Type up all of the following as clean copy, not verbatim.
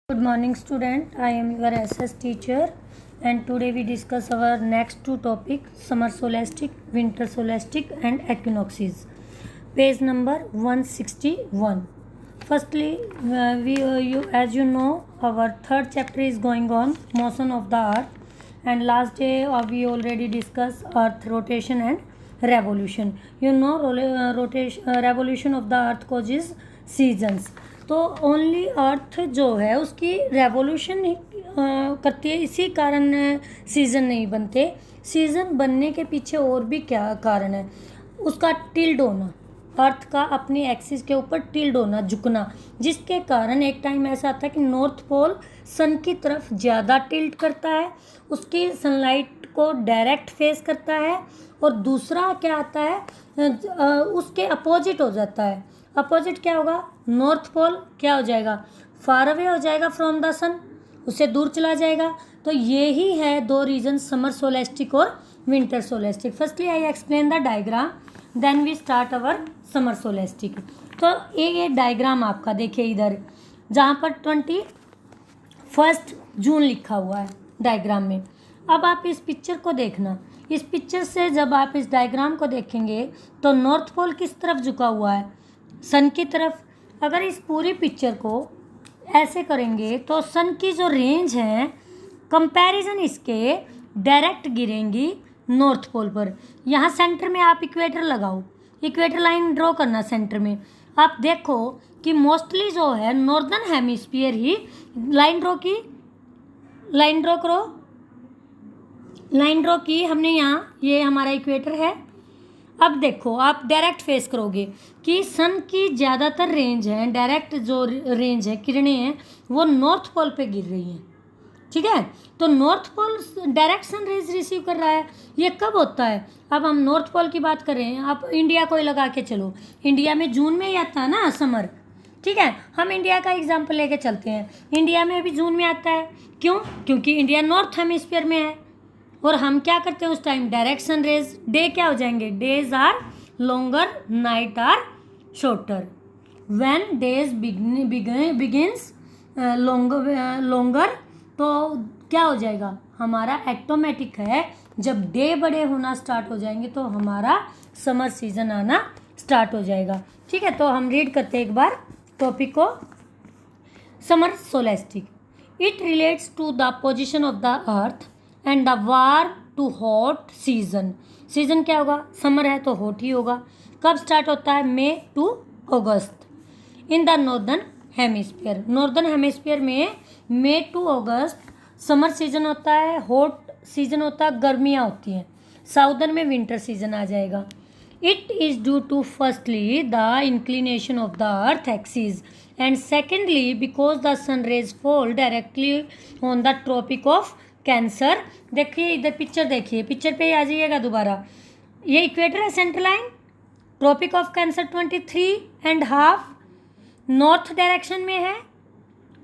Good morning student, I am your SS teacher and today we discuss our next two topic summer solstice, winter solstice and equinoxes. Page number 161. Firstly, as you know, our third chapter is going on motion of the earth and last day we already discussed earth rotation and revolution. You know revolution of the earth causes seasons. तो only अर्थ जो है उसकी revolution करती है, इसी कारण season नहीं बनते। सीज़न बनने के पीछे और भी क्या कारण है, उसका टिल्ड होना, अर्थ का अपनी एक्सिस के ऊपर टिल्ड होना, झुकना, जिसके कारण एक टाइम ऐसा आता है कि नॉर्थ पोल सन की तरफ ज़्यादा टिल्ट करता है, उसकी सनलाइट को डायरेक्ट फेस करता है, और दूसरा क्या आता है उसके अपोजिट हो जाता है। अपोजिट क्या होगा, नॉर्थ पोल क्या हो जाएगा, फार अवे हो जाएगा फ्रॉम द सन, उससे दूर चला जाएगा। तो ये ही है दो रीजन, समर सोलेस्टिक और winter solstice. Firstly I explain the diagram, then we start our summer solstice. तो ये डायग्राम आपका देखिए इधर, जहाँ पर 21 जून लिखा हुआ है डायग्राम में। अब आप इस पिक्चर को देखना, इस पिक्चर से जब आप इस डायग्राम को देखेंगे तो नॉर्थ पोल किस तरफ झुका हुआ है, सन की तरफ। अगर इस पूरी पिक्चर को ऐसे करेंगे तो सन की जो रेंज है कंपैरिजन इसके डायरेक्ट गिरेंगी नॉर्थ पोल पर। यहाँ सेंटर में आप इक्वेटर लगाओ, इक्वेटर लाइन ड्रॉ करना सेंटर में। आप देखो कि मोस्टली जो है नॉर्दर्न हेमिस्फीयर ही लाइन ड्रॉ की, लाइन ड्रॉ करो, लाइन ड्रॉ की हमने यहाँ, ये हमारा इक्वेटर है। अब देखो आप डायरेक्ट फेस करोगे कि सन की ज़्यादातर रेंज है, डायरेक्ट जो रेंज है, किरणें हैं, वो नॉर्थ पोल पे गिर रही हैं, ठीक है। तो north pole direct sun rays receive कर रहा है। ये कब होता है, अब हम नॉर्थ पोल की बात कर रहे हैं, आप इंडिया को ही लगा के चलो, इंडिया में जून में ही आता है ना समर, ठीक है। हम इंडिया का एग्जाम्पल लेके चलते हैं, इंडिया में अभी जून में आता है, क्यों, क्योंकि इंडिया नॉर्थ हेमिस्फीयर में है, और हम क्या करते हैं उस time, direct sun rays, day क्या हो जाएंगे, days are longer, night are shorter. When days begins longer, तो क्या हो जाएगा, हमारा ऑटोमेटिक है, जब डे बड़े होना स्टार्ट हो जाएंगे तो हमारा समर सीजन आना स्टार्ट हो जाएगा, ठीक है। तो हम रीड करते हैं एक बार टॉपिक को। Summer solstice, it relates to the position of the earth and the war to hot season. Season क्या होगा, समर है तो हॉट ही होगा। कब स्टार्ट होता है, May to August in the northern hemisphere. Northern hemisphere में May to August summer season होता है, हॉट सीजन होता है, गर्मियाँ होती हैं। साउदर्न में विंटर सीजन आ जाएगा। It is due to firstly the inclination of the earth axis and secondly because the sun rays fall directly on the tropic of Cancer. देखिए इधर पिक्चर देखिए, पिक्चर पे ही आ जाइएगा दोबारा। ये इक्वेटर है, central line, tropic of Cancer 23.5 north direction में है,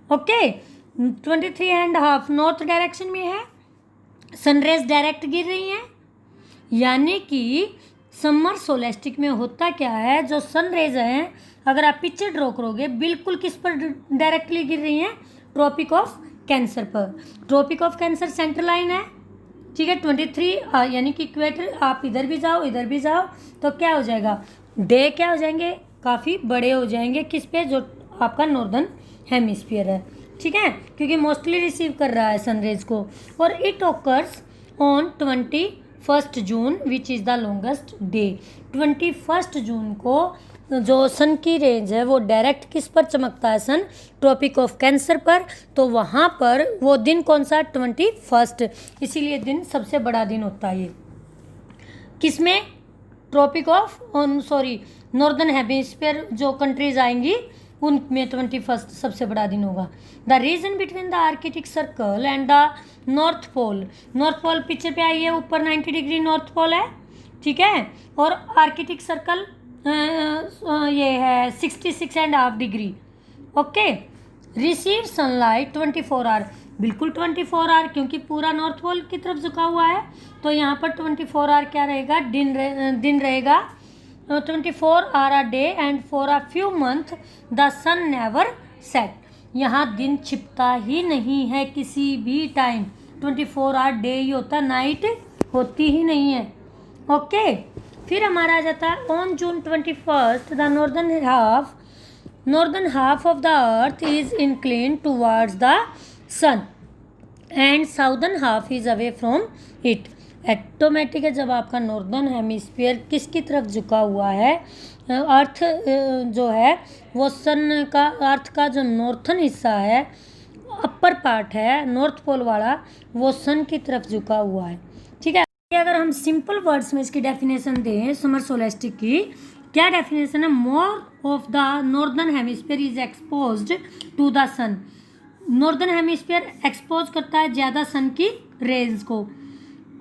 ओके, 23.5 नॉर्थ डायरेक्शन में है, सनरेज डायरेक्ट गिर रही हैं। यानी कि समर सोलेस्टिक में होता क्या है, जो सनरेज हैं, अगर आप पिक्चर ड्रॉ करोगे, बिल्कुल किस पर डायरेक्टली गिर रही हैं, ट्रॉपिक ऑफ कैंसर पर। Tropic of Cancer central line है, ठीक है, 23 यानी कि इक्वेटर। आप इधर भी जाओ, इधर भी जाओ, तो क्या हो जाएगा, डे क्या हो जाएंगे, काफ़ी बड़े हो जाएंगे, किस पे, जो आपका नॉर्दर्न हेमिस्फीयर है, ठीक है, क्योंकि मोस्टली रिसीव कर रहा है सनरेज को। और it occurs on 21 June which is the longest day. 21 जून को जो सन की रेंज है वो डायरेक्ट किस पर चमकता है, सन, ट्रॉपिक ऑफ कैंसर पर। तो वहाँ पर वो दिन कौन सा, 21, इसीलिए दिन सबसे बड़ा दिन होता है। ये किसमें, ट्रॉपिक ऑफ नॉर्दर्न हेमिस्फीयर जो कंट्रीज आएंगी उनमें 21 सबसे बड़ा दिन होगा। The region between the Arctic circle and the north pole, north pole picture पे आई है, ऊपर 90 डिग्री नॉर्थ पोल है, ठीक है, और आर्कटिक सर्कल ये है 66.5 degree, okay. Receive sunlight 24 hour, बिल्कुल 24 आवर, क्योंकि पूरा नॉर्थ पोल की तरफ झुका हुआ है, तो यहाँ पर 24 आवर क्या रहेगा, दिन रहेगा। 24 hour a day and for a few month the sun never set. यहाँ दिन छिपता ही नहीं है किसी भी टाइम, 24 आवर डे ही होता, नाइट होती ही नहीं है। ओके, फिर हमारा आ जाता है on June 21 the northern half of the earth is inclined towards the sun and southern half is away from it। Automatic है जब आपका नॉर्दर्न हेमिस्फीयर किसकी तरफ झुका हुआ है, अर्थ जो है वो सन का, अर्थ का जो नॉर्थन हिस्सा है, अपर पार्ट है नॉर्थ पोल वाला, वो सन की तरफ झुका हुआ है। ठीक है, अगर हम सिंपल वर्ड्स में इसकी डेफिनेशन दें समर सोलेस्टिक की, क्या डेफिनेशन है? More of the northern hemisphere is exposed to the sun. Northern hemisphere expose करता है ज़्यादा सन की रेज को,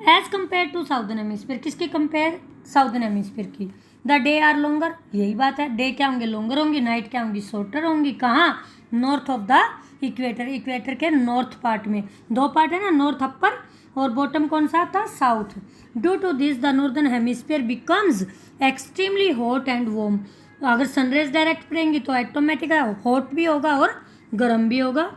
as compare to southern hemisphere. किसकी कंपेयर? साउदर्न हेमिस्फीयर की। द डे आर लॉन्गर, यही बात है, डे क्या होंगे? लॉन्गर होंगी, नाइट क्या होंगी? शॉर्टर होंगी। कहाँ? North of the equator, equator के नॉर्थ पार्ट में। दो पार्ट है ना, नॉर्थ अपर और बॉटम कौन सा था? South. Due to this the northern hemisphere becomes extremely hot and warm. अगर सनराइज डायरेक्ट पड़ेंगी तो ऑटोमेटिक हॉट भी होगा और गर्म भी होगा।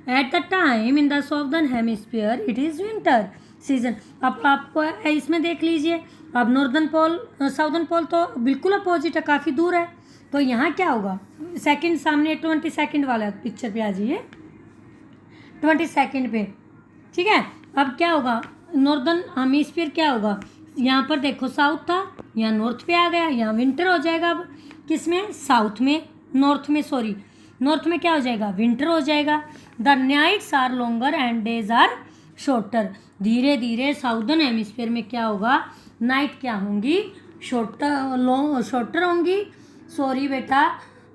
At the time in the southern hemisphere it is winter season. अब आपको इसमें देख लीजिए, अब नॉर्दर्न पोल साउदर्न पोल तो बिल्कुल अपोजिट है, काफ़ी दूर है, तो यहाँ क्या होगा? सेकंड सामने 22 वाला पिक्चर पे आ जाइए, 22 पे। ठीक है, अब क्या होगा? नॉर्दर्न हेमिस्फीयर क्या होगा? यहाँ पर देखो साउथ था, यहाँ नॉर्थ पे आ गया, यहाँ विंटर हो जाएगा। अब किस में? साउथ में, नॉर्थ में, सॉरी नॉर्थ में क्या हो जाएगा? विंटर हो जाएगा। The nights are longer and days are shorter. धीरे धीरे साउदर्न हेमिस्फीयर में क्या होगा? नाइट क्या होंगी? शॉर्टर होंगी। सॉरी बेटा,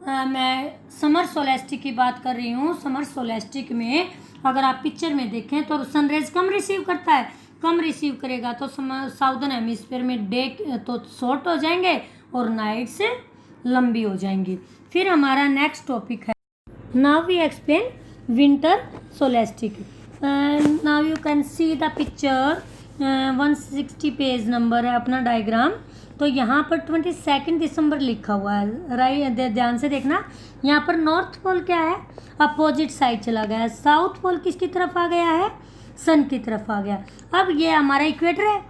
मैं समर सोलेस्टिक की बात कर रही हूँ। समर सोलेस्टिक में अगर आप पिक्चर में देखें तो सनराइज कम रिसीव करता है, कम रिसीव करेगा तो साउदर्न हेमिस्फीयर में डे तो शॉर्ट हो जाएंगे और नाइट से लंबी हो जाएंगी। फिर हमारा नेक्स्ट टॉपिक है, now we explain winter solstice. Now you can see the picture, 160 page number है अपना डायग्राम। तो यहाँ पर 22 दिसंबर लिखा हुआ है, राइट, ध्यान से देखना। यहाँ पर नॉर्थ पोल क्या है? अपोजिट साइड चला गया है। साउथ पोल किसकी तरफ आ गया है? सन की तरफ आ गया। अब ये हमारा इक्वेटर है।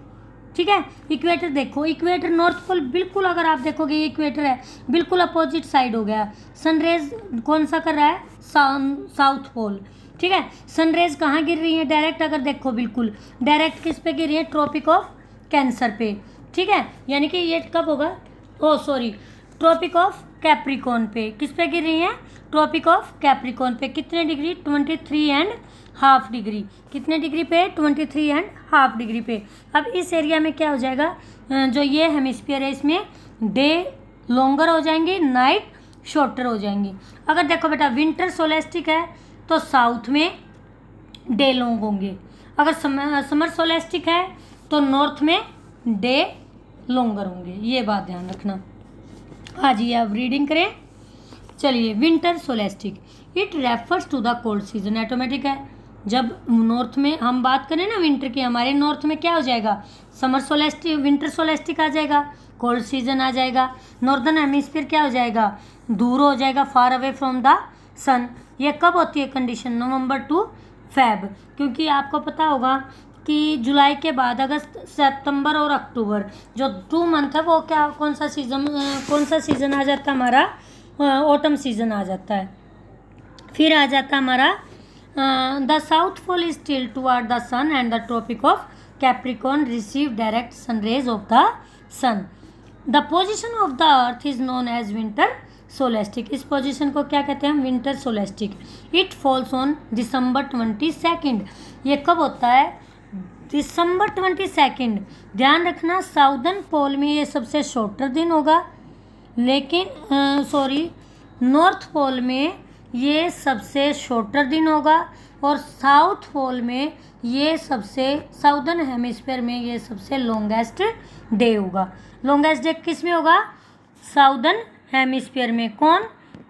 ठीक है, इक्वेटर देखो, इक्वेटर नॉर्थ पोल बिल्कुल, अगर आप देखोगे ये इक्वेटर है, बिल्कुल अपोजिट साइड हो गया। सनरेज कौन सा कर रहा है? South pole. ठीक है, सनरेज कहाँ गिर रही है? डायरेक्ट अगर देखो बिल्कुल डायरेक्ट किस पे गिर रही है? ट्रॉपिक ऑफ कैंसर पे। ठीक है, यानी कि ये कब होगा? ओ सॉरी, ट्रॉपिक ऑफ कैप्रिकॉर्न पे। किस पे गिर रही है? ट्रॉपिक ऑफ कैप्रिकॉर्न पे। कितने डिग्री? 23.5 डिग्री। कितने डिग्री पे? 23.5 डिग्री पे। अब इस एरिया में क्या हो जाएगा? जो ये हेमिस्फीयर है इसमें डे लॉन्गर हो जाएंगी, नाइट शॉर्टर हो जाएंगी। अगर देखो बेटा विंटर सोलेस्टिक है तो साउथ में डे लॉन्ग होंगे। अगर समर सोलेस्टिक है तो नॉर्थ में डे लॉन्गर होंगे। ये बात ध्यान रखना। आज ये आप रीडिंग करें। चलिए, winter solstice it refers to the cold season. Automatic है, जब नॉर्थ में हम बात करें ना विंटर की, हमारे नॉर्थ में क्या हो जाएगा? समर सोलेस्टिक, विंटर सोलेस्टिक आ जाएगा, कोल्ड सीजन आ जाएगा। नॉर्दर्न हेमिस्फीयर क्या हो जाएगा? दूर हो जाएगा, फार अवे फ्रॉम द सन। ये कब होती है कंडीशन? November to Feb. क्योंकि आपको पता होगा कि जुलाई के बाद अगस्त, सितंबर और अक्टूबर जो 2 मंथ है वो क्या, कौन सा सीज़न आ जाता है हमारा? ऑटम सीज़न आ जाता है। फिर आ जाता है हमारा the south pole is tilt toward the sun and the tropic of Capricorn receive direct sunrays of the sun. The position of the earth is known as winter solstice. इस position को क्या कहते हैं? Winter solstice. It falls on December 22। ये कब होता है? दिसंबर 22। ध्यान रखना, साउदर्न पोल में ये सबसे शॉर्टर दिन होगा, लेकिन सॉरी नॉर्थ पोल में ये सबसे शॉर्टर दिन होगा और साउथ पोल में ये सबसे, साउदर्न हेमिस्फीयर में ये सबसे लॉन्गेस्ट डे होगा। लॉन्गेस्ट डे किस में होगा? साउदर्न हेमिस्फीयर में। कौन?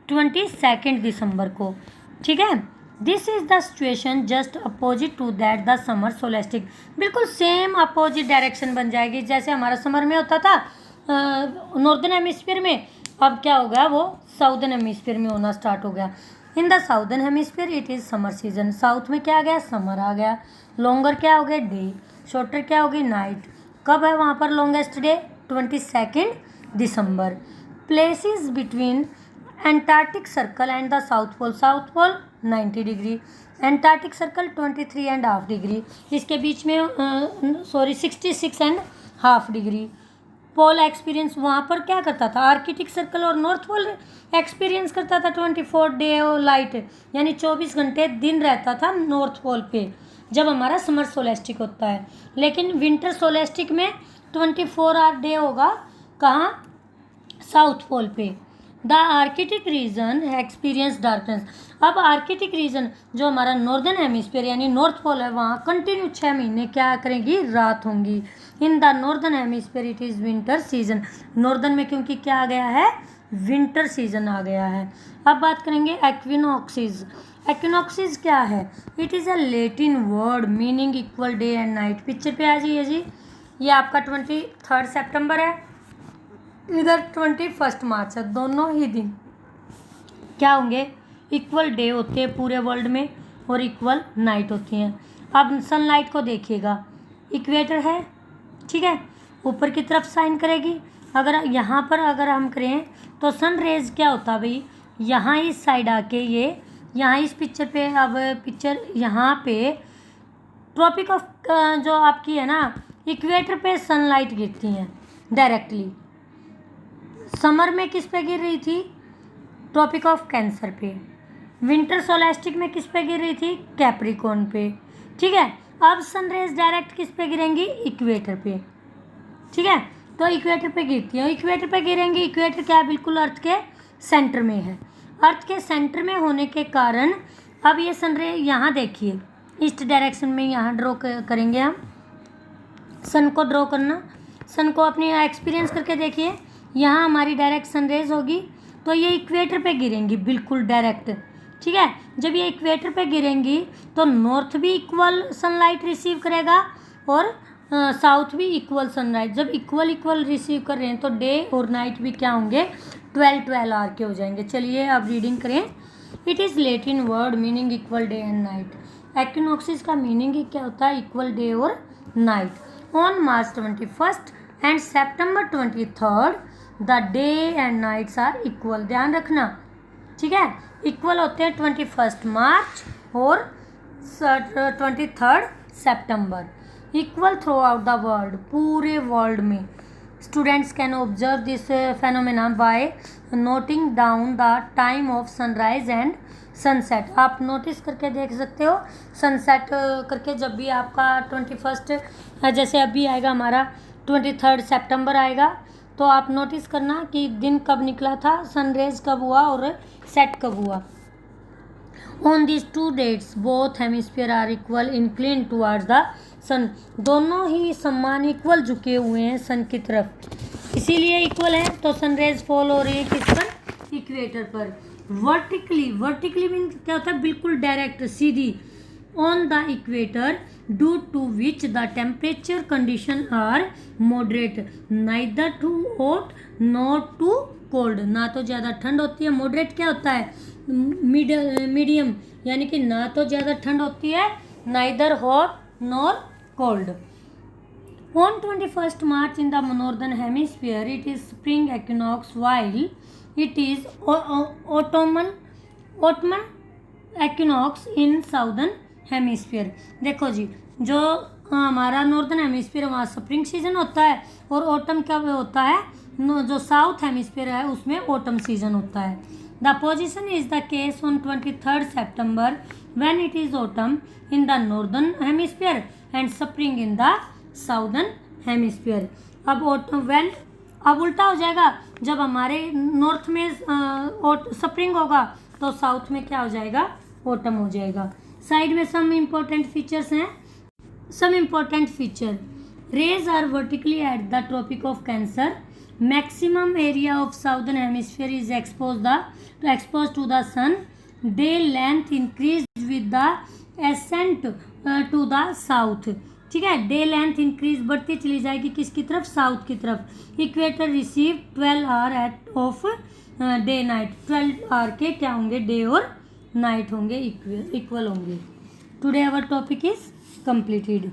22 दिसंबर को। ठीक है, this is the situation just opposite to that the summer solstice. बिल्कुल सेम अपोजिट डायरेक्शन बन जाएगी, जैसे हमारा समर में होता था नॉर्दर्न हेमिस्फीयर में, अब क्या हो गया? वो साउदर्न हेमिस्फीयर में होना स्टार्ट हो गया। In the southern hemisphere it is summer season. South में क्या आ गया, समर आ गया। लॉन्गर क्या हो गया, डे। शॉर्टर क्या होगी, नाइट। कब है वहाँ पर लॉन्गेस्ट डे, 22 दिसंबर। Places between Antarctic circle and the south pole. South pole 90 degree, Antarctic circle 23.5 degree, इसके बीच में 66.5 डिग्री। पोल एक्सपीरियंस वहाँ पर क्या करता था, आर्कटिक सर्कल और नॉर्थ पोल एक्सपीरियंस करता था 24 डे और लाइट, यानी 24 घंटे दिन रहता था नॉर्थ पोल पे जब हमारा समर सोलेस्टिक होता है। लेकिन विंटर सोलेस्टिक में 24 आवर डे होगा, कहाँ, साउथ पोल पे। The Arctic region experience darkness. अब आर्कटिक रीजन जो हमारा नॉर्दर्न हेमिस्फीयर यानी नॉर्थ पोल है, वहाँ कंटिन्यू 6 महीने क्या करेंगी, रात होंगी। इन the northern hemisphere it is winter season. Northern में क्योंकि क्या आ गया है, विंटर सीजन आ गया है। अब बात करेंगे एक्विनॉक्सिस। एक्विनॉक्सिस क्या है, it is a Latin word meaning equal day and night. Picture पे आ जाइए जी, ये आपका 23 सितंबर है, इधर 21 मार्च है। दोनों ही दिन क्या होंगे, इक्वल डे होते हैं पूरे वर्ल्ड में और इक्वल नाइट होती हैं। अब सनलाइट को देखिएगा, इक्वेटर है, ठीक है, ऊपर की तरफ साइन करेगी। अगर यहाँ पर अगर हम करें तो सन रेज क्या होता है भाई, यहाँ इस साइड आके ये यहाँ इस पिक्चर पे, अब पिक्चर यहाँ पे ट्रॉपिक ऑफ जो आपकी है ना, इक्वेटर पे सनलाइट गिरती हैं डायरेक्टली। समर में किस पे गिर रही थी, ट्रॉपिक ऑफ कैंसर पे। विंटर सोलेस्टिक में किस पे गिर रही थी, कैप्रिकॉर्न पे, ठीक है। अब सनरेज डायरेक्ट किस पे गिरेंगी, इक्वेटर पे, ठीक है। तो इक्वेटर पे गिरती है, इक्वेटर पे गिरेंगी। इक्वेटर क्या है, बिल्कुल अर्थ के सेंटर में है। अर्थ के सेंटर में होने के कारण अब ये सनरेज यहाँ देखिए, ईस्ट डायरेक्शन में यहाँ ड्रॉ करेंगे हम। सन को ड्रॉ करना, सन को अपनी एक्सपीरियंस करके देखिए, यहाँ हमारी डायरेक्ट सनरेज होगी तो ये इक्वेटर पे गिरेंगी बिल्कुल डायरेक्ट, ठीक है। जब ये इक्वेटर पे गिरेंगी तो नॉर्थ भी इक्वल सनलाइट रिसीव करेगा और साउथ भी इक्वल सनलाइट। जब इक्वल रिसीव कर रहे हैं तो डे और नाइट भी क्या होंगे, 12 आवर के हो जाएंगे। चलिए अब रीडिंग करें। It is Latin word meaning equal day and night. Equinoxes का मीनिंग ही क्या होता है, इक्वल डे और night. On March 21 and September 23 the day and nights are equal. ध्यान रखना, ठीक है, इक्वल होते हैं 21 मार्च और 23 सितंबर। Equal throughout the world, पूरे वर्ल्ड में। Students can observe this phenomena by noting down the time of sunrise and sunset. आप नोटिस करके देख सकते हो, सनसेट करके जब भी आपका 21 जैसे अभी आएगा हमारा 23 सितंबर आएगा, तो आप नोटिस करना कि दिन कब निकला था, सनरेज कब हुआ और सेट कब हुआ। On this 2 dates both hemisphere are equal incline towards the sun. दोनों ही समान इक्वल झुके हुए हैं सन की तरफ, इसीलिए इक्वल है। तो सनरेज फॉल हो रही है किस पर, इक्वेटर पर। वर्टिकली मीन क्या होता है, बिल्कुल direct Sidhi. On the equator due to which the temperature condition are moderate, neither too hot nor too cold। ना तो ज़्यादा ठंड होती है, मॉडरेट क्या होता है, मीडियम, यानी कि ना तो ज़्यादा ठंड होती है, neither hot nor cold। On 21 March in the northern hemisphere it is spring equinox, while it is autumnal equinox in southern hemisphere. देखो जी, जो हमारा नॉर्दर्न हेमिस्फीयर वहाँ स्प्रिंग सीजन होता है और ऑटम कब होता है, जो साउथ हेमिस्फीयर है उसमें ऑटम सीजन होता है। The position is the case on 23 September when it is autumn in the northern hemisphere and spring in the southern hemisphere. अब अब उल्टा हो जाएगा, जब हमारे नॉर्थ में स्प्रिंग होगा तो साउथ में क्या हो जाएगा, ऑटम हो जाएगा। साइड में सम इम्पोर्टेंट फीचर्स हैं। Some important feature, rays are vertically at the tropic of Cancer. Maximum area of southern hemisphere is expose to the sun. Day length increase with the ascent to the south, ठीक है। Day length increase बढ़ती चली जाएगी किसकी तरफ, south की तरफ। Equator receive 12 hour at of day night. 12 hour के क्या होंगे, डे और नाइट होंगे, इक्वल होंगे। Today our topic is completed.